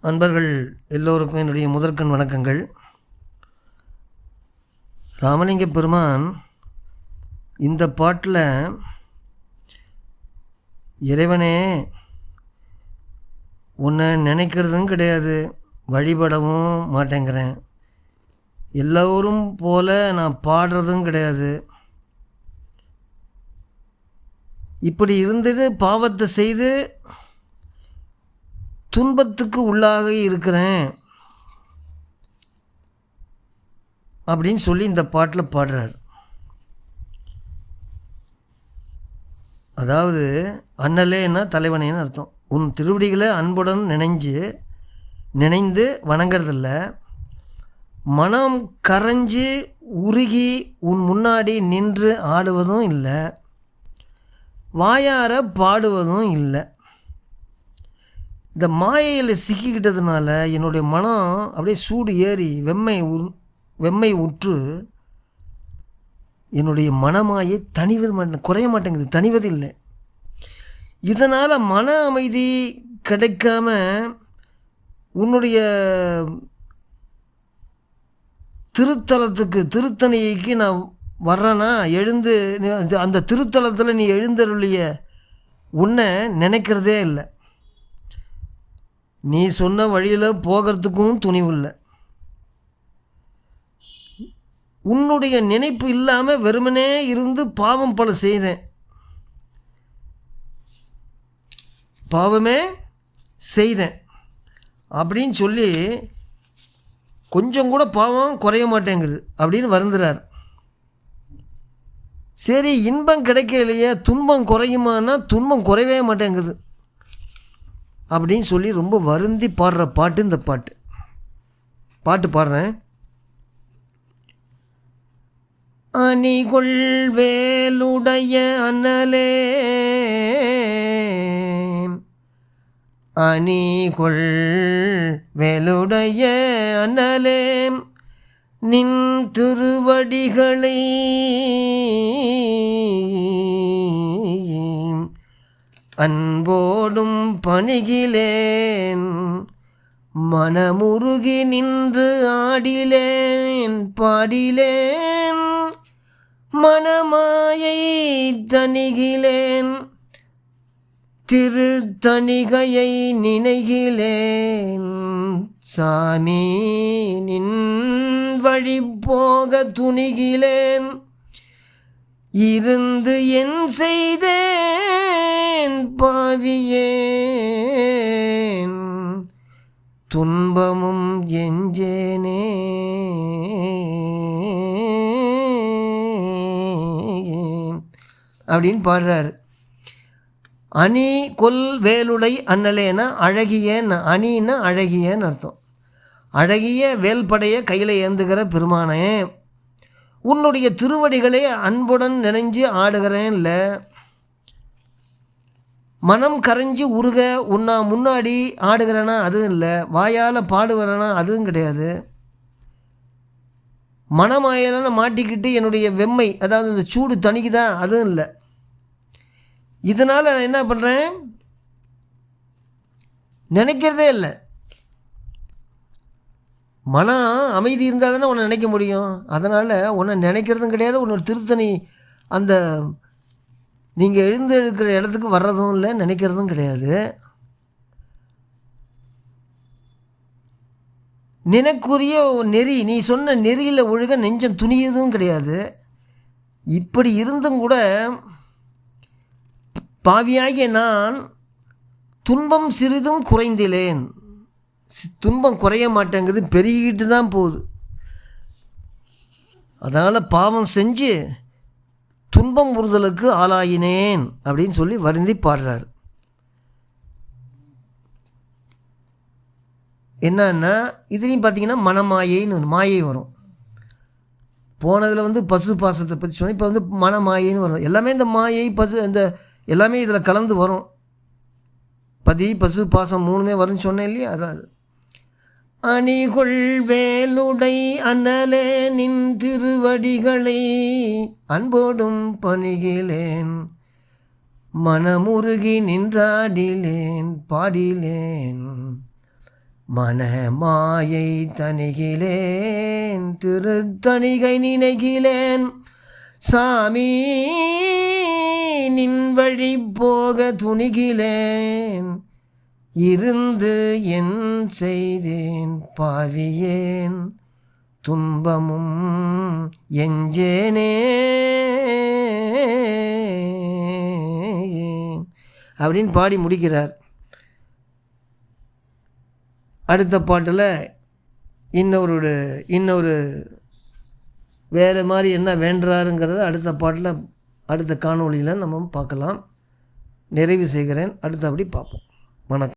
அன்பர்கள் எல்லோருக்கும் என்னுடைய முதற்கண் வணக்கங்கள். ராமலிங்க பெருமான் இந்த பாட்டில் இறைவனே உன்னை நினைக்கிறதும் கிடையாது, வழிபடவும் மாட்டேங்கிறேன், எல்லோரும் போல நான் பாடுறதும் கிடையாது, இப்படி இருந்துட்டு பாவத்தை செய்து துன்பத்துக்கு உள்ளாக இருக்கிறேன் அப்படின்னு சொல்லி இந்த பாட்டில் பாடுறார். அதாவது அண்ணலேன்னா தலைவனேன்னு அர்த்தம். உன் திருவடிகளை அன்புடன் நினைந்து வணங்கிறதில்ல, மனம் கரைஞ்சி உருகி உன் முன்னாடி நின்று ஆடுவதும் இல்லை, வாயார பாடுவதும் இல்லை. இந்த மாயையில் சிக்கிக்கிட்டதுனால என்னுடைய மனம் அப்படியே சூடு ஏறி வெம்மை உற்று என்னுடைய மனமாயை குறைய மாட்டேங்குது, தணிவது இல்லை. இதனால் மன அமைதி கிடைக்காம உன்னுடைய திருத்தணிக்கு நான் வர்றேன்னா எழுந்து அந்த திருத்தலத்தில் நீ எழுந்தருளிய உன்னை நினைக்கிறதே இல்லை. நீ சொன்ன வழியில் போகிறதுக்கும் துணிவு இல்லை. உன்னுடைய நினைப்பு இல்லாமல் வெறுமனே இருந்து பாவம் பல செய்தேன் அப்படின்னு சொல்லி கொஞ்சம் கூட பாவம் குறைய மாட்டேங்குது அப்படின்னு வருந்துறார். சரி, இன்பம் கிடைக்கலையே, துன்பம் குறையுமானா துன்பம் குறையவே மாட்டேங்குது அப்படின்னு சொல்லி ரொம்ப வருந்தி பாடுற பாட்டு இந்த பாட்டு பாடுறேன். அணிகொள் வேலுடைய அண்ணலே, அணிகொள் வேலுடைய அண்ணலே, நின் திருவடிகளை அன்போடும் பணிகிலேன், மனமுருகி நின்று ஆடிலேன் பாடிலேன், மனமாயை தணிகிலேன், திருத்தணிகையை நினைகிலேன், சாமி நின் வழி போக துணிகிலேன், இருந்து என் செய்தேன் பாவியேன், துன்பமும் எஞ்சேனே அப்படின்னு பாடுறாரு. அணி கொல் வேலுடை அண்ணலேன்னா அழகியன்னு, அணின்னா அழகியன்னு அர்த்தம். அழகிய வேல்படைய கையில் ஏந்துகிற பெருமானே, உன்னுடைய திருவடிகளை அன்புடன் நினைஞ்சு ஆடுகிறேன் இல்லை, மனம் கரைஞ்சி உருக உன்னா முன்னாடி ஆடுகிறேன்னா அதுவும் இல்லை, வாயால் பாடுகிறேன்னா அதுவும் கிடையாது, மனமாயலான மாட்டிக்கிட்டு என்னுடைய வெம்மை அதாவது இந்த சூடு தணிக்குதா அதுவும் இல்லை. இதனால் நான் என்ன பண்ணுறேன், நினைக்கிறதே இல்லை. மனம் அமைதி இருந்தால் தானே உன்னை நினைக்க முடியும். அதனால் உன்னை நினைக்கிறதும் கிடையாது, உன்னோட திருத்தணி அந்த நீங்கள் எழுந்து இருக்கிற இடத்துக்கு வர்றதும் இல்லை, நினைக்கிறதும் கிடையாது. நினைக்குரிய நெறி, நீ சொன்ன நெறியில் ஒழுக நெஞ்சம் துணியதும் கிடையாது. இப்படி இருந்தும் கூட பாவியாகிய நான் துன்பம் சிறிதும் குறைந்திலேன். துன்பம் குறைய மாட்டேங்குது, பெருகிட்டு தான் போகுது. அதனால் பாவம் செஞ்சு துன்பம் உறுதலுக்கு ஆளாயினேன் அப்படின்னு சொல்லி வருந்தி பாடுறார். என்னன்னா இதுலேயும் பார்த்திங்கன்னா மனமாயைன்னு ஒரு மாயை வரும். போனதில் பசு பாசத்தை பற்றி சொன்னால் இப்போ மனமாயைன்னு வரும். எல்லாமே இந்த மாயை பசு இந்த எல்லாமே இதில் கலந்து வரும். பதி பசு பாசம் மூணுமே வரும்னு சொன்னேன் இல்லையா, அதான். அணிகொள் வேலுடை அண்ணலே, நின் திருவடிகளை அன்போடும் பணிகிலேன், மனமுருகி நின்றாடிலேன் பாடிலேன், மனமாயை தணிகிலேன் திருத்தணிகை நினைகிலேன் சாமி நின் வழி போக துணிகிலேன் இருந்து என் செய்தேன் பாவியேன் துன்பமும் எஞ்சேனே அப்படின்னு பாடி முடிக்கிறார். அடுத்த பாட்டில் இன்னொரு வேறு மாதிரி என்ன வேண்டுறாருங்கிறத அடுத்த பாட்டில் அடுத்த காணொளியில் நம்ம பார்க்கலாம். நிறைவு செய்கிறேன். அடுத்தபடி பார்ப்போம். வணக்கம்.